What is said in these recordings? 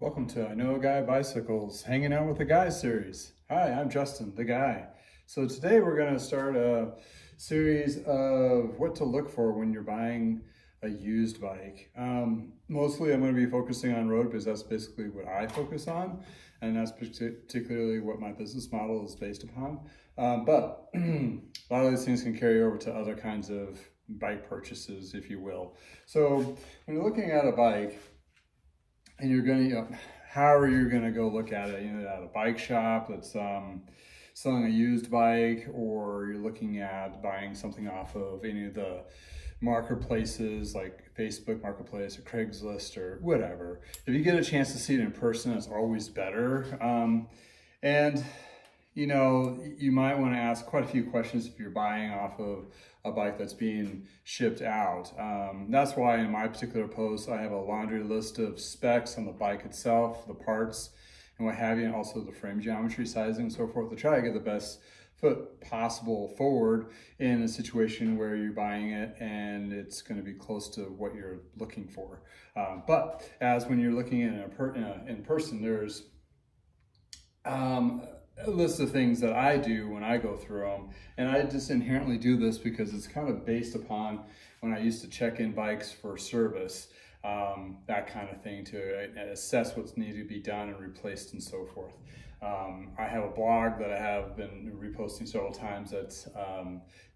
Welcome to I Know a Guy Bicycles, Hanging Out with the Guys series. Hi, I'm Justin, the guy. So today we're going to start a series of what to look for when you're buying a used bike. Mostly I'm going to be focusing on road because that's basically what I focus on, and that's particularly what my business model is based upon. But a lot of these things can carry over to other kinds of bike purchases, if you will. So when you're looking at a bike, and you're going to, however you're going to go look at it, at a bike shop that's selling a used bike, or you're looking at buying something off of any of the marketplaces like Facebook Marketplace or Craigslist or whatever. If you get a chance to see it in person, it's always better. And you might want to ask quite a few questions if you're buying off of a bike that's being shipped out. That's why in my particular post, I have a laundry list of specs on the bike itself, the parts and what have you, and also the frame geometry, sizing, and so forth, to try to get the best foot possible forward in a situation where you're buying it and it's going to be close to what you're looking for. But as when you're looking in person, there's a list of things that I do when I go through them, and I just inherently do this because it's kind of based upon when I used to check in bikes for service, that kind of thing, to assess what's needed to be done and replaced and so forth. I have a blog that I have been reposting several times that's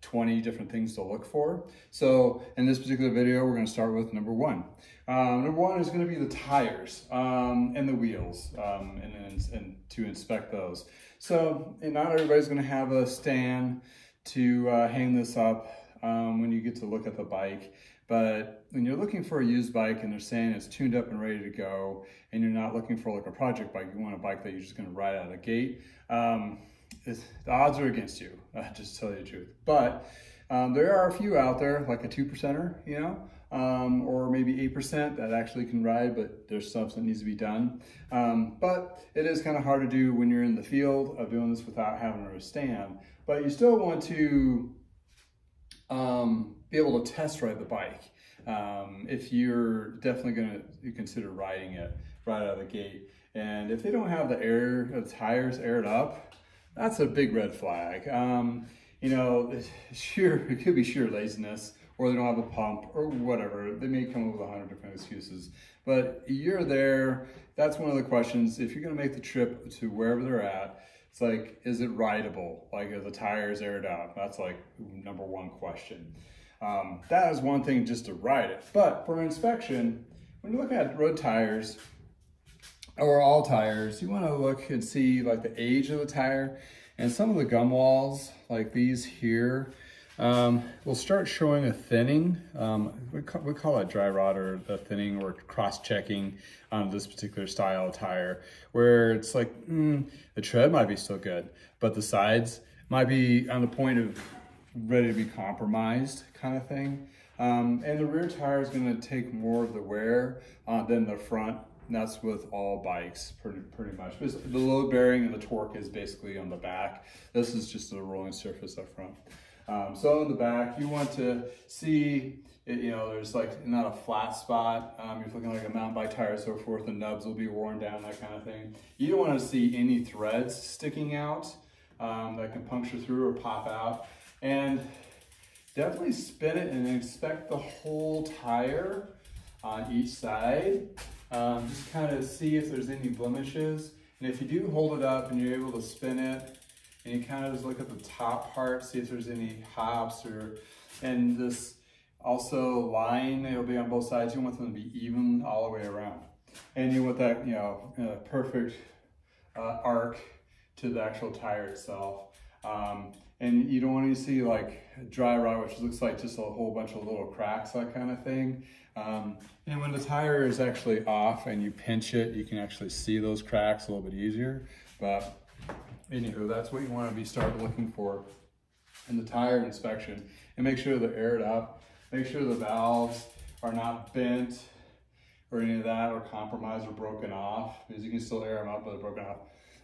20 different things to look for. So in this particular video, we're going to start with number one. Number one is going to be the tires and the wheels, and to inspect those. So not everybody's going to have a stand to hang this up when you get to look at the bike. But when you're looking for a used bike and they're saying it's tuned up and ready to go, and you're not looking for like a project bike, you want a bike that you're just going to ride out of the gate, the odds are against you, just to tell you the truth. But there are a few out there, like a 2%er, or maybe 8% that actually can ride, but there's stuff that needs to be done. But it is kind of hard to do when you're in the field of doing this without having a stand. But you still want to be able to test ride the bike if you're definitely going to consider riding it right out of the gate. And if they don't have the tires aired up, that's a big red flag. It could be sheer laziness, or they don't have a pump, or whatever. They may come up with 100 different excuses. But you're there, that's one of the questions. If you're gonna make the trip to wherever they're at, it's like, is it rideable? Like, are the tires aired out? That's like number one question. That is one thing just to ride it. But for inspection, when you look at road tires, or all tires, you wanna look and see like the age of the tire. And some of the gum walls, like these here, will start showing a thinning. We call it dry rot, or a thinning, or cross-checking on this particular style of tire, where it's like, the tread might be still good, but the sides might be on the point of ready to be compromised, kind of thing. And the rear tire is going to take more of the wear than the front. And that's with all bikes, pretty much. Because the load bearing and the torque is basically on the back. This is just a rolling surface up front. So in the back, you want to see, there's like not a flat spot. You're looking like a mountain bike tire, so forth. The nubs will be worn down, that kind of thing. You don't want to see any threads sticking out that can puncture through or pop out. And definitely spin it and inspect the whole tire on each side. Just kind of see if there's any blemishes. And if you do hold it up and you're able to spin it, and you kind of just look at the top part, see if there's any hops, and this also line, it'll be on both sides. You want them to be even all the way around. And you want that, perfect arc to the actual tire itself. And you don't want to see like dry rot, which looks like just a whole bunch of little cracks, that kind of thing. And when the tire is actually off and you pinch it, you can actually see those cracks a little bit easier. But anywho, that's what you want to start looking for in the tire inspection. And make sure they're aired up. Make sure the valves are not bent or any of that, or compromised or broken off, because you can still air them up, but they're broken off.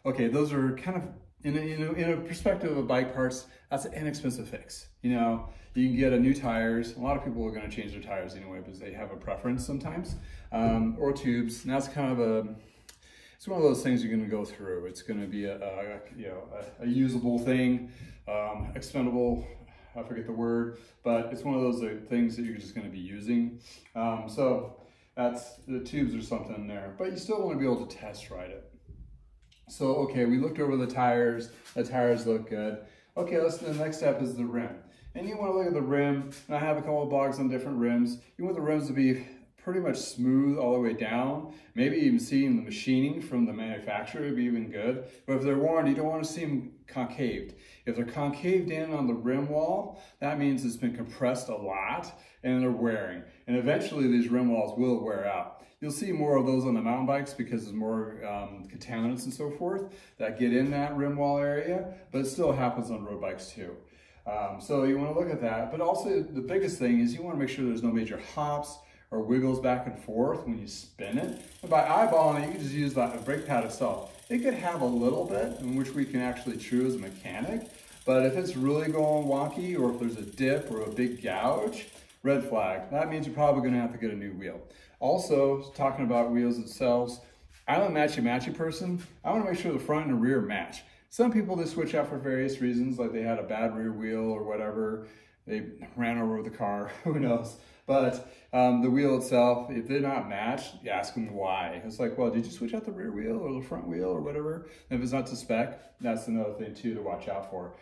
Okay, those are kind of, in a perspective of bike parts, that's an inexpensive fix. You can get a new tires. A lot of people are going to change their tires anyway because they have a preference sometimes, or tubes. And that's kind of it's one of those things you're going to go through. It's going to be a usable thing, expendable, I forget the word, but it's one of those things that you're just going to be using. So that's, the tubes or something in there, but you still want to be able to test ride it. So, okay, we looked over the tires look good. Okay, the next step is the rim. And you want to look at the rim, and I have a couple of blogs on different rims. You want the rims to be pretty much smooth all the way down. Maybe even seeing the machining from the manufacturer would be even good. But if they're worn, you don't want to see them concaved. If they're concaved in on the rim wall, that means it's been compressed a lot and they're wearing. And eventually these rim walls will wear out. You'll see more of those on the mountain bikes because there's more contaminants and so forth that get in that rim wall area, but it still happens on road bikes too. So you want to look at that, but also the biggest thing is you want to make sure there's no major hops or wiggles back and forth when you spin it. And by eyeballing it, you can just use the brake pad itself. It could have a little bit in which we can actually chew as a mechanic, but if it's really going wonky or if there's a dip or a big gouge, red flag. That means you're probably going to have to get a new wheel. Also, talking about wheels themselves, I'm a matchy-matchy person. I want to make sure the front and the rear match. Some people, they switch out for various reasons, like they had a bad rear wheel or whatever. They ran over the car, who knows. But the wheel itself, if they're not matched, you ask them why. It's like, well, did you switch out the rear wheel or the front wheel or whatever? And if it's not to spec, that's another thing too to watch out for.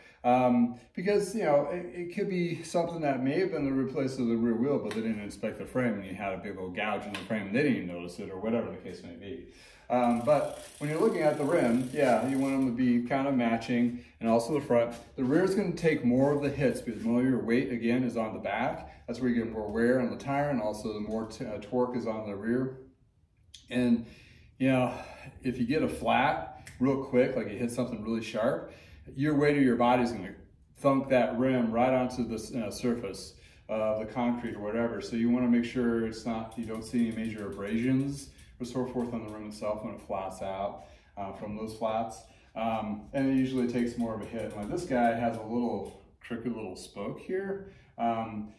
Because, you know, it could be something that may have been the replace of the rear wheel, but they didn't inspect the frame and you had a big old gouge in the frame and they didn't even notice it or whatever the case may be. But when you're looking at the rim, yeah, you want them to be kind of matching, and also the front. The rear is going to take more of the hits because more of your weight, again, is on the back. That's where you get more wear on the tire, and also the more torque is on the rear. And, you know, if you get a flat real quick, like you hit something really sharp, your weight of your body is going to thunk that rim right onto the surface of the concrete or whatever. So you want to make sure it's not, you don't see any major abrasions or so forth on the rim itself when it flats out from those flats. And it usually takes more of a hit. Like this guy has a little crooked little spoke here.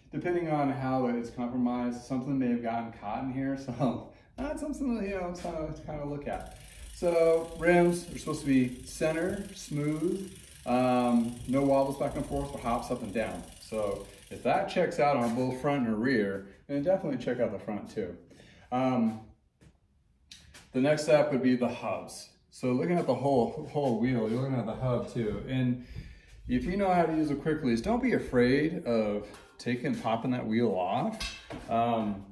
Depending on how it's compromised, something may have gotten caught in here. So that's something, you know, to kind of look at. So rims are supposed to be center, smooth, no wobbles back and forth or hops up and down. So if that checks out on both front and rear, then definitely check out the front too. The next step would be the hubs. So looking at the whole wheel, you're looking at the hub too. And if you know how to use a quick release, don't be afraid of popping that wheel off. And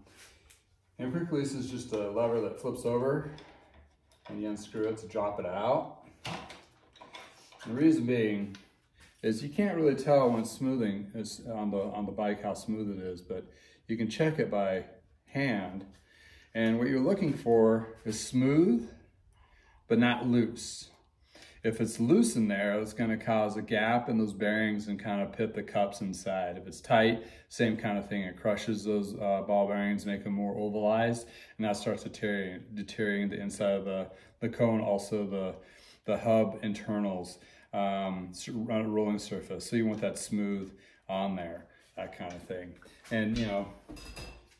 quick release is just a lever that flips over and you unscrew it to drop it out. And the reason being is you can't really tell when smoothing is on the bike how smooth it is, but you can check it by hand. And what you're looking for is smooth, but not loose. If it's loose in there, it's going to cause a gap in those bearings and kind of pit the cups inside. If it's tight, same kind of thing. It crushes those ball bearings, make them more ovalized, and that starts deteriorating the inside of the cone, also the hub internals, rolling surface. So you want that smooth on there, that kind of thing. And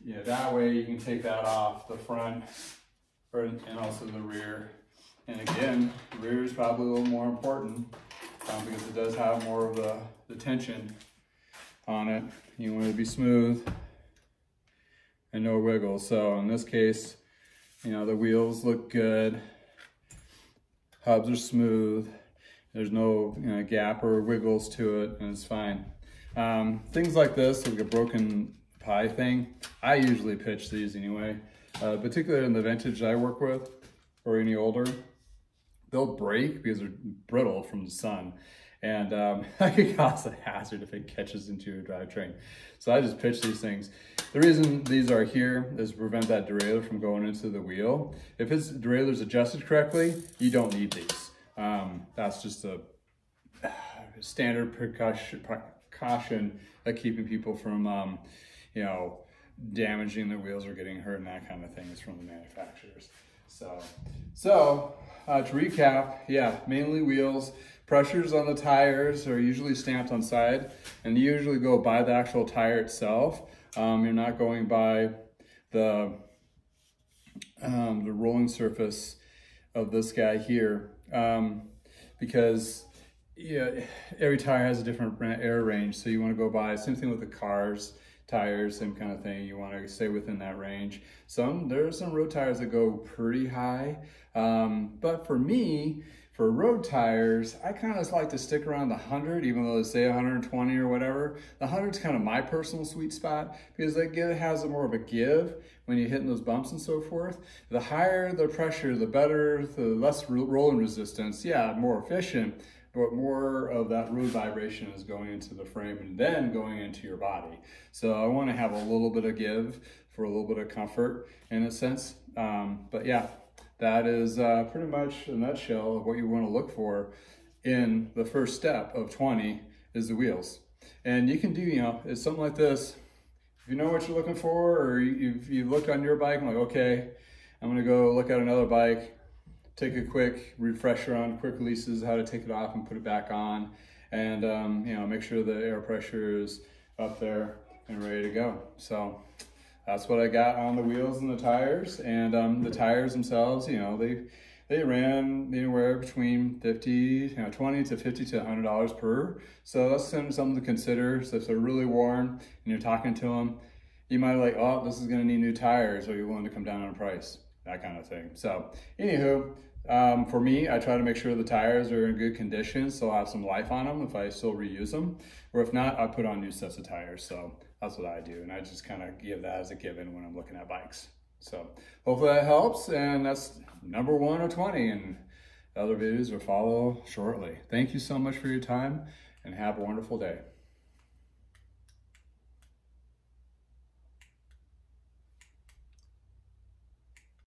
yeah, that way you can take that off the front and also the rear. And again, the rear is probably a little more important because it does have more of the tension on it. You want it to be smooth and no wiggles. So in this case, the wheels look good, hubs are smooth, there's no gap or wiggles to it, and it's fine. Things like this, like a broken pie thing, I usually pitch these anyway, particularly in the vintage I work with or any older. They'll break because they're brittle from the sun, and that could cause a hazard if it catches into your drivetrain. So I just pitch these things. The reason these are here is to prevent that derailleur from going into the wheel. If its derailleur is adjusted correctly, you don't need these. That's just a standard precaution of keeping people from damaging the wheels or getting hurt and that kind of thing is from the manufacturers. So to recap, yeah, mainly wheels. Pressures on the tires are usually stamped on side, and you usually go by the actual tire itself. You're not going by the rolling surface of this guy here, because yeah, every tire has a different air range. So you want to go by, same thing with the cars, tires, same kind of thing. You want to stay within that range. There are some road tires that go pretty high. But for me, for road tires, I kind of like to stick around the 100, even though they say 120 or whatever. The 100 is kind of my personal sweet spot because it has more of a give when you're hitting those bumps and so forth. The higher the pressure, the better, the less rolling resistance. Yeah, more efficient, but more of that road vibration is going into the frame and then going into your body. So I want to have a little bit of give for a little bit of comfort in a sense. But yeah. That is pretty much a nutshell of what you want to look for in the first step of 20 is the wheels. And you can do, it's something like this. If you know what you're looking for, or you look on your bike and like, okay, I'm gonna go look at another bike, take a quick refresher on quick releases, how to take it off and put it back on, and make sure the air pressure is up there and ready to go. So that's what I got on the wheels and the tires. And the tires themselves, they ran anywhere between $20 to $50 to $100 per. So that's something to consider. So if they're really worn and you're talking to them, you might like, oh, this is gonna need new tires. Are you willing to come down on price? That kind of thing. So anywho, for me, I try to make sure the tires are in good condition, so I'll have some life on them if I still reuse them. Or if not, I put on new sets of tires. So that's what I do. And I just kind of give that as a given when I'm looking at bikes. So hopefully that helps. And that's number 1 of 20. And other videos will follow shortly. Thank you so much for your time and have a wonderful day.